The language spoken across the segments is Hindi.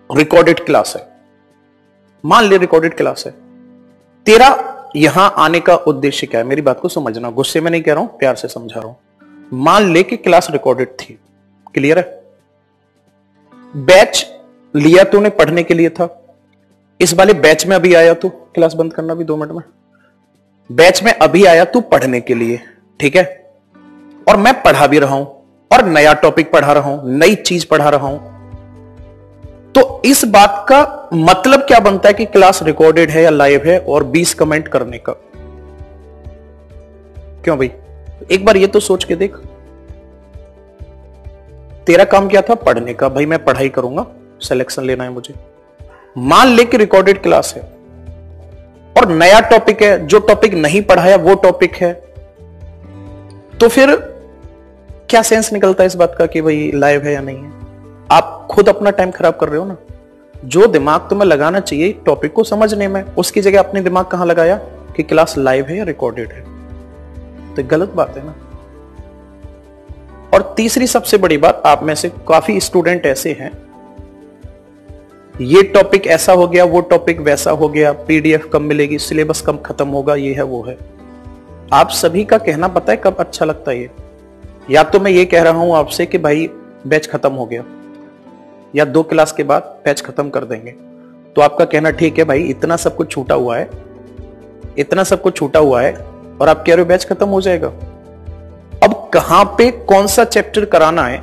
रिकॉर्डेड क्लास है, मान ले रिकॉर्डेड क्लास है, तेरा यहां आने का उद्देश्य क्या है? मेरी बात को समझना, गुस्से में नहीं कह रहा हूं, प्यार से समझा रहा हूं। मान ले कि क्लास रिकॉर्डेड थी, क्लियर है? बैच लिया तूने पढ़ने के लिए था, इस वाले बैच में अभी आया तू, क्लास बंद करना भी 2 मिनट में, बैच में अभी आया तू पढ़ने के लिए, ठीक है? और मैं पढ़ा भी रहा हूं और नया टॉपिक पढ़ा रहा हूं, नई चीज पढ़ा रहा हूं, तो इस बात का मतलब क्या बनता है कि क्लास रिकॉर्डेड है या लाइव है और 20 कमेंट करने का? क्यों भाई? एक बार ये तो सोच के देख, तेरा काम क्या था? पढ़ने का। भाई मैं पढ़ाई करूंगा, सिलेक्शन लेना है मुझे। मान ले कि रिकॉर्डेड क्लास है और नया टॉपिक है, जो टॉपिक नहीं पढ़ाया वो टॉपिक है, तो फिर क्या सेंस निकलता है इस बात का कि भाई लाइव है या नहीं है? आप खुद अपना टाइम खराब कर रहे हो ना। जो दिमाग तुम्हें लगाना चाहिए टॉपिक को समझने में, उसकी जगह अपने दिमाग कहां लगाया कि क्लास लाइव है या रिकॉर्डेड है, तो गलत बात है ना। और तीसरी सबसे बड़ी बात, आप में से काफी स्टूडेंट ऐसे हैं, ये टॉपिक ऐसा हो गया, वो टॉपिक वैसा हो गया, पीडीएफ कब मिलेगी, सिलेबस कब खत्म होगा, ये है वो है। आप सभी का कहना पता है कब अच्छा लगता है ये? या तो मैं ये कह रहा हूं आपसे कि भाई बैच खत्म हो गया, या 2 क्लास के बाद बैच खत्म कर देंगे, तो आपका कहना ठीक है भाई, इतना सब कुछ छूटा हुआ है, इतना सब कुछ छूटा हुआ है, और आप कह रहे हो बैच खत्म हो जाएगा। अब कहां पे कौन सा चैप्टर कराना है,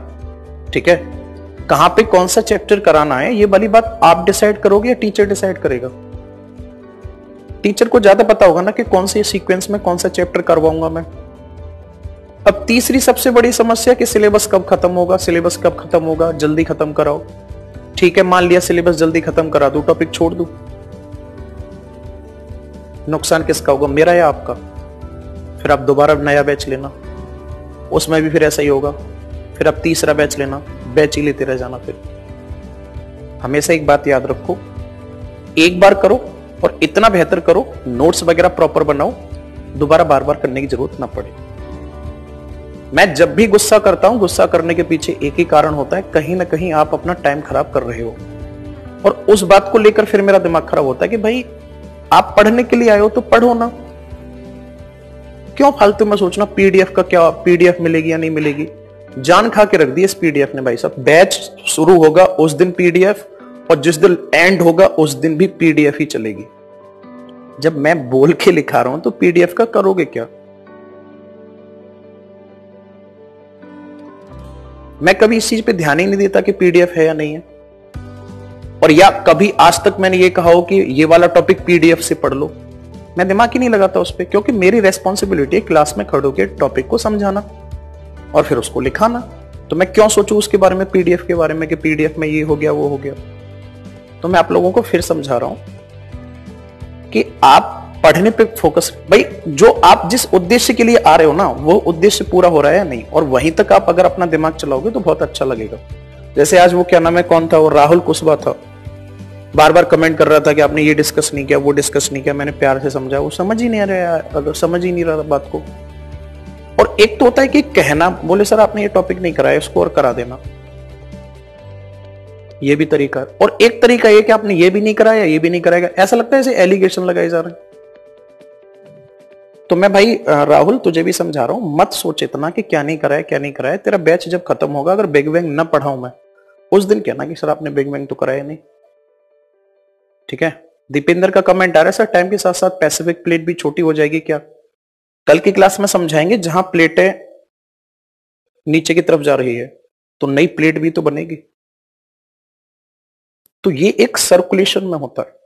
ठीक है, कहां पे कौन सा चैप्टर कराना है, ये वाली बात आप डिसाइड करोगे या टीचर डिसाइड करेगा? टीचर को ज्यादा पता होगा ना कि कौन से सीक्वेंस में कौन सा चैप्टर करवाऊंगा मैं। अब तीसरी सबसे बड़ी समस्या कि सिलेबस कब खत्म होगा, सिलेबस कब खत्म होगा, जल्दी खत्म कराओ। ठीक है, मान लिया सिलेबस जल्दी खत्म करा दूं, टॉपिक छोड़ दूं, नुकसान किसका होगा, मेरा या आपका? फिर आप दोबारा नया बैच लेना, उसमें भी फिर ऐसा ही होगा, फिर आप तीसरा बैच लेना, बैच ही लेते रह जाना। फिर हमेशा एक बात याद रखो, एक बार करो और इतना बेहतर करो, नोट्स वगैरह प्रॉपर बनाओ, दोबारा बार बार करने की जरूरत ना पड़े। मैं जब भी गुस्सा करता हूं, गुस्सा करने के पीछे एक ही कारण होता है, कहीं ना कहीं आप अपना टाइम खराब कर रहे हो, और उस बात को लेकर फिर मेरा दिमाग खराब होता है कि भाई आप पढ़ने के लिए आए हो तो पढ़ो ना, क्यों फालतू में सोचना पीडीएफ का क्या, पीडीएफ मिलेगी या नहीं मिलेगी। जान खा के रख दी इस पीडीएफ ने भाई साहब। बैच शुरू होगा उस दिन पीडीएफ, और जिस दिन एंड होगा उस दिन भी पीडीएफ ही चलेगी। जब मैं बोल के लिखा रहा हूं तो पीडीएफ का करोगे क्या? मैं कभी इस चीज पे ध्यान ही नहीं देता कि पीडीएफ है या नहीं है, और या कभी आज तक मैंने ये कहा हो कि ये वाला टॉपिक पीडीएफ से पढ़ लो, मैं दिमाग ही नहीं लगाता उस पर, क्योंकि मेरी रेस्पॉन्सिबिलिटी है क्लास में खड़े होकर टॉपिक को समझाना और फिर उसको लिखाना। तो मैं क्यों सोचूं उसके बारे में, पीडीएफ के बारे में कि पीडीएफ में ये हो गया वो हो गया। तो मैं आप लोगों को फिर समझा रहा हूं कि आप पढ़ने पे फोकस, भाई जो आप जिस उद्देश्य के लिए आ रहे हो ना, वो उद्देश्य पूरा हो रहा है या नहीं, और वहीं तक आप अगर अपना दिमाग चलाओगे तो बहुत अच्छा लगेगा। जैसे आज वो क्या नाम है, कौन था वो, राहुल कुशवा था, बार बार कमेंट कर रहा था कि आपने ये डिस्कस नहीं किया, वो डिस्कस नहीं किया। मैंने प्यार से समझा, वो समझ ही नहीं आ रहा, अगर समझ ही नहीं रहा बात को। और एक तो होता है कि कहना, बोले सर आपने ये टॉपिक नहीं कराया, इसको और करा देना, ये भी तरीका है। और एक तरीका ये कि आपने ये भी नहीं कराया, ये भी नहीं कराएगा, ऐसा लगता है जैसे एलिगेशन लगाए जा रहे हैं। तो मैं भाई राहुल तुझे भी समझा रहा हूं, मत सोच इतना कि क्या नहीं कराया क्या नहीं कराया। तेरा बैच जब खत्म होगा, अगर बिग बैंग न पढ़ाऊं मैं, उस दिन कहना कि सर आपने बिग बैंग तो कराया नहीं, ठीक है। दीपेंद्र का कमेंट आ रहा है, सर टाइम के साथ साथ पैसिफिक प्लेट भी छोटी हो जाएगी क्या? कल की क्लास में समझाएंगे, जहां प्लेटें नीचे की तरफ जा रही है तो नई प्लेट भी तो बनेगी। तो ये एक सर्कुलेशन में होता है।